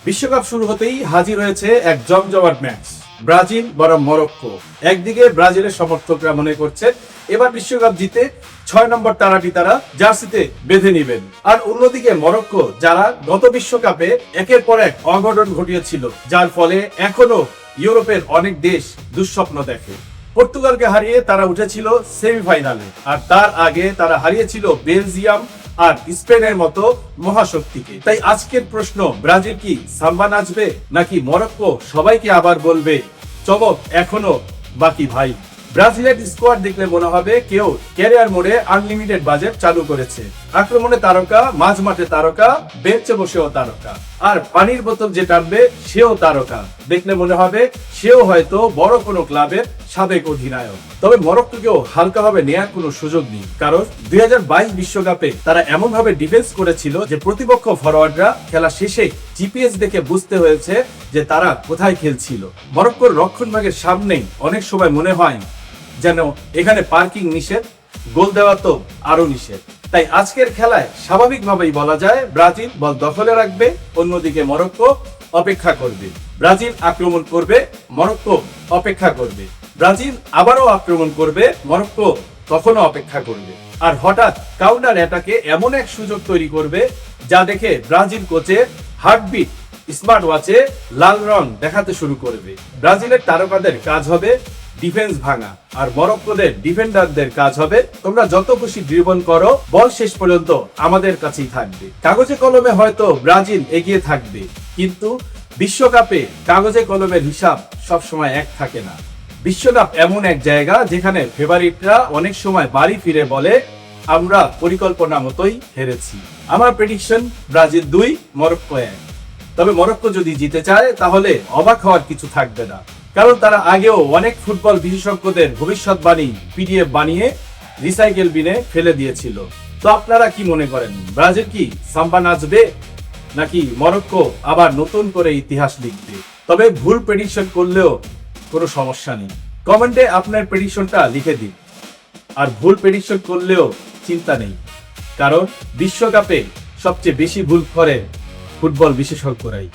বিশ্বকাপ শুরু হতেই হাজির হয়েছে এক জমজমাট ম্যাচ, ব্রাজিল বনাম মরক্কো। একদিকে ব্রাজিলের সমর্থকরা মনে করছে এবার বিশ্বকাপ জিতে ৬ নম্বর তারাটি তারা জার্সিতে বেঁধে নেবেন, আর অন্যদিকে মরক্কো যারা গত বিশ্বকাপে একের পর এক অঘটন ঘটিয়েছিল, যার ফলে এখনো ইউরোপের অনেক দেশ দুঃস্বপ্ন দেখে। পর্তুগালকে হারিয়ে তারা উঠেছিল সেমিফাইনালে, আর তার আগে তারা হারিয়েছিল বেলজিয়াম আর স্পেনের মতো মহাশক্তিকে। তাই আজকের প্রশ্ন, ব্রাজিল কি সাম্বা নাচবে নাকি মরক্কো সবাইকে আবার বলবে চমক এখনো বাকি ভাই? ব্রাজিলের স্কোয়াড দেখলে মনে হবে কেউ ক্যারিয়ার মোডে আনলিমিটেড বাজেট চালু করেছে। আক্রমণে তারকা, মাঝ মাঠে তারকা, বেঞ্চে বসেও তারকা, আর পানির বোতল যে টানবে সেও তারকা। দেখলে মনে হবে সেও হয়তো বড় কোনো ক্লাবের সাবেক অধিনায়ক। তবে মরক্কোকেও হালকাভাবে নেয়ার কোনো সুযোগ নেই, কারণ 2022 বিশ্বকাপে তারা এমন ভাবে ডিফেন্স করেছিল যে প্রতিপক্ষ ফরওয়ার্ডরা খেলা শেষে জিপিএস দেখে বুঝতে হয়েছে যে তারা কোথায় খেলছিল। মরক্কোর রক্ষণভাগের সামনেই অনেক সময় মনে হয় যেন এখানে পার্কিং নিষেধ, গোল দেওয়া তো আরো নিষেধ। তাই আজকের খেলায় স্বাভাবিকভাবেই বলা যায় ব্রাজিল বল দখলে রাখবে, অন্যদিকে মরক্কো অপেক্ষা করবে। ব্রাজিল আক্রমণ করবে, মরক্কো অপেক্ষা করবে। ব্রাজিল আবারও আক্রমণ করবে, মরক্কো তখনও অপেক্ষা করবে। আর হঠাৎ কাউন্টার অ্যাটাকে এমন এক সুযোগ তৈরি করবে যা দেখে ব্রাজিল কোচের হার্টবিট স্মার্ট ওয়াচে লাল রং দেখাতে শুরু করবে। ব্রাজিলের তারকাদের কাজ হবে ডিফেন্স ভাঙা, আর মরক্কোদের ডিফেন্ডারদের কাজ হবে তোমরা যত খুশি ড্রিবল করো, বল শেষ পর্যন্ত আমাদের কাছেই থাকবে। কাগজে কলমে হয়তো ব্রাজিল এগিয়ে থাকবে, কিন্তু বিশ্বকাপে কাগজে কলমের হিসাব সবসময় এক থাকে না। বিশ্বকাপ এমন এক জায়গা যেখানে ফেভারিটরা অনেক সময় বাড়ি ফিরে বলে আমরা পরিকল্পনা মতোই হেরেছি। আমার প্রেডিকশন ব্রাজিল 2, মরক্কো 1। তবে মরক্কো যদি জিতে চায় তাহলে অবাক হওয়ার কিছু থাকবে না, কারণ তারা আগেও অনেক ফুটবল বিশেষজ্ঞদের ভবিষ্যৎবাণী পিডিএফ বানিয়ে রিসাইকেল বিনে ফেলে দিয়েছিল। তো আপনারা কি মনে করেন, ব্রাজিল কি সাম্বা নাচবে নাকি মরক্কো আবার নতুন করে ইতিহাস লিখবে? তবে ভুল প্রেডিকশন করলেও কোনো সমস্যা নেই, কমেন্টে আপনার প্রেডিকশনটা লিখে দিন। আর ভুল প্রেডিকশন করলেও চিন্তা নেই, কারণ বিশ্বকাপে সবচেয়ে বেশি ভুল করে ফুটবল বিশেষজ্ঞরাই।